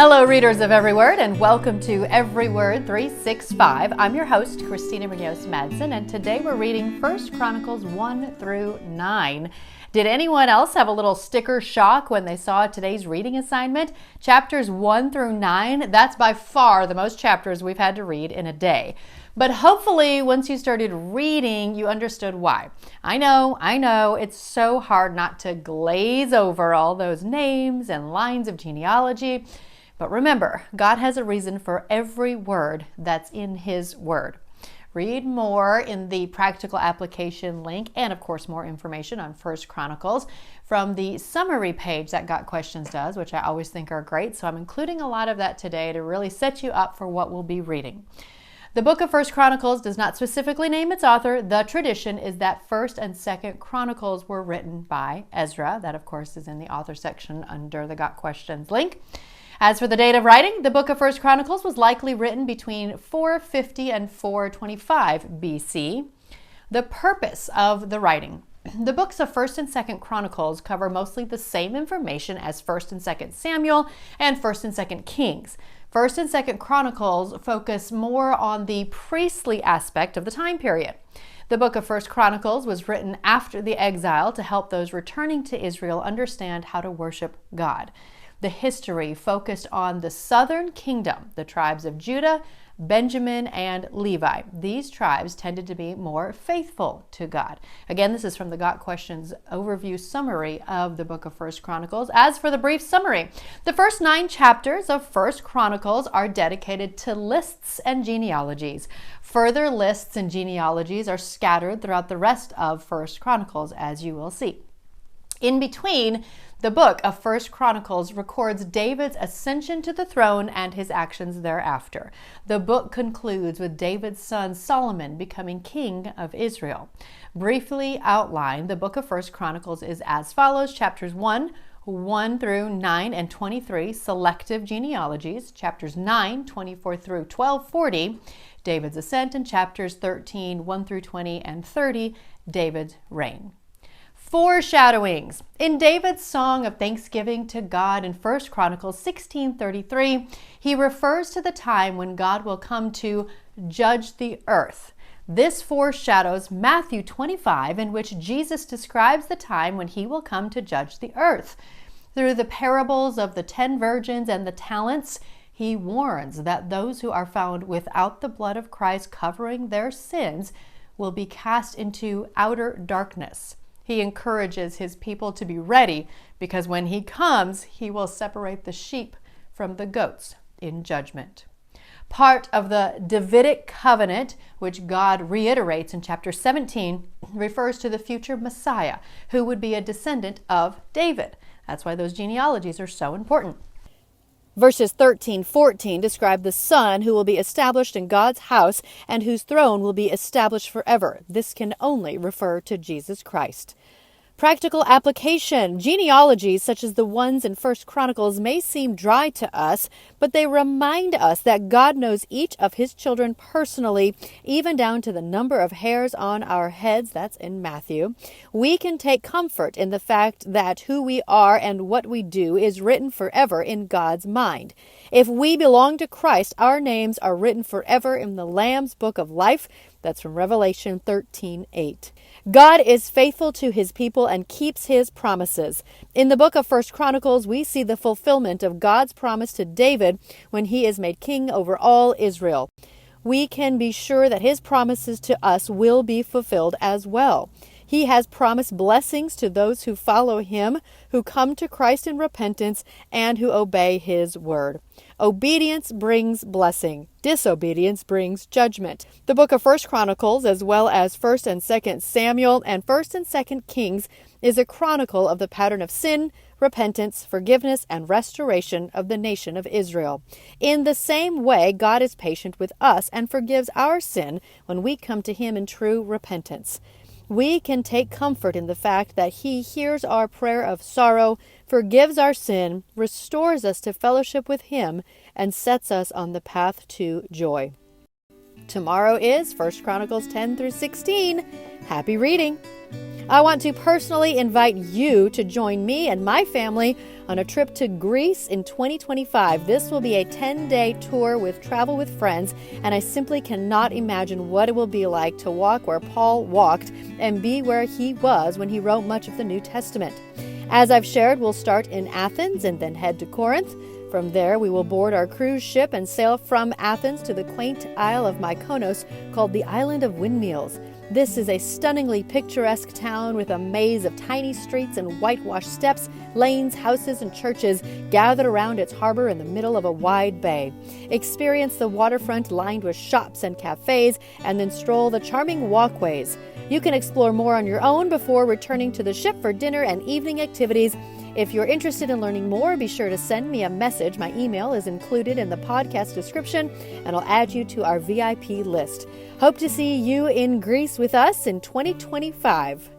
Hello, readers of Every Word, and welcome to Every Word 365. I'm your host, Christina Munoz Madsen, and today we're reading 1 Chronicles 1 through 9. Did anyone else have a little sticker shock when they saw today's reading assignment? Chapters 1 through 9, that's by far the most chapters we've had to read in a day. But hopefully, once you started reading, you understood why. I know, it's so hard not to glaze over all those names and lines of genealogy. But remember, God has a reason for every word that's in His Word. Read more in the practical application link and, of course, more information on 1 Chronicles from the summary page that Got Questions does, which I always think are great. So I'm including a lot of that today to really set you up for what we'll be reading. The book of 1 Chronicles does not specifically name its author. The tradition is that 1st and 2nd Chronicles were written by Ezra. That, of course, is in the author section under the Got Questions link. As for the date of writing, the book of 1 Chronicles was likely written between 450 and 425 BC. The purpose of the writing. The books of 1st and 2nd Chronicles cover mostly the same information as 1st and 2nd Samuel and 1st and 2nd Kings. 1st and 2nd Chronicles focus more on the priestly aspect of the time period. The book of 1 Chronicles was written after the exile to help those returning to Israel understand how to worship God. The history focused on the southern kingdom, the tribes of Judah, Benjamin, and Levi. These tribes tended to be more faithful to God. Again, this is from the Got Questions overview summary of the book of 1 Chronicles. As for the brief summary, the first 9 chapters of 1 Chronicles are dedicated to lists and genealogies. Further lists and genealogies are scattered throughout the rest of 1 Chronicles, as you will see. In between, the book of 1 Chronicles records David's ascension to the throne and his actions thereafter. The book concludes with David's son Solomon becoming king of Israel. Briefly outlined, the book of 1 Chronicles is as follows. Chapters 1 through 9 and 23, selective genealogies. Chapters 9, 24 through 12:40, David's ascent. And chapters 13, 1 through 20 and 30, David's reign. Foreshadowings. In David's song of thanksgiving to God in 1 Chronicles 16:33, he refers to the time when God will come to judge the earth. This foreshadows Matthew 25, in which Jesus describes the time when he will come to judge the earth. Through the parables of the 10 virgins and the talents, he warns that those who are found without the blood of Christ covering their sins will be cast into outer darkness. He encourages his people to be ready because when he comes, he will separate the sheep from the goats in judgment. Part of the Davidic covenant, which God reiterates in chapter 17, refers to the future Messiah, who would be a descendant of David. That's why those genealogies are so important. Verses 13-14 describe the Son who will be established in God's house and whose throne will be established forever. This can only refer to Jesus Christ. Practical application. Genealogies such as the ones in 1 Chronicles may seem dry to us, but they remind us that God knows each of his children personally, even down to the number of hairs on our heads. That's in Matthew. We can take comfort in the fact that who we are and what we do is written forever in God's mind. If we belong to Christ, our names are written forever in the Lamb's book of life. That's from Revelation 13:8. God is faithful to his people and keeps his promises. In the book of 1 Chronicles, we see the fulfillment of God's promise to David when he is made king over all Israel. We can be sure that his promises to us will be fulfilled as well. He has promised blessings to those who follow him, who come to Christ in repentance, and who obey his word. Obedience brings blessing. Disobedience brings judgment. The book of 1 Chronicles, as well as 1st and 2nd Samuel and 1st and 2nd Kings, is a chronicle of the pattern of sin, repentance, forgiveness, and restoration of the nation of Israel. In the same way, God is patient with us and forgives our sin when we come to him in true repentance. We can take comfort in the fact that he hears our prayer of sorrow, forgives our sin, restores us to fellowship with him, and sets us on the path to joy. Tomorrow is 1 Chronicles 10 through 16. Happy reading! I want to personally invite you to join me and my family on a trip to Greece in 2025. This will be a 10-day tour with Travel with Friends, and I simply cannot imagine what it will be like to walk where Paul walked and be where he was when he wrote much of the New Testament. As I've shared, we'll start in Athens and then head to Corinth. From there, we will board our cruise ship and sail from Athens to the quaint Isle of Mykonos called the Island of Windmills. This is a stunningly picturesque town with a maze of tiny streets and whitewashed steps, lanes, houses, and churches gathered around its harbor in the middle of a wide bay. Experience the waterfront lined with shops and cafes, and then stroll the charming walkways. You can explore more on your own before returning to the ship for dinner and evening activities. If you're interested in learning more, be sure to send me a message. My email is included in the podcast description, and I'll add you to our VIP list. Hope to see you in Greece with us in 2025.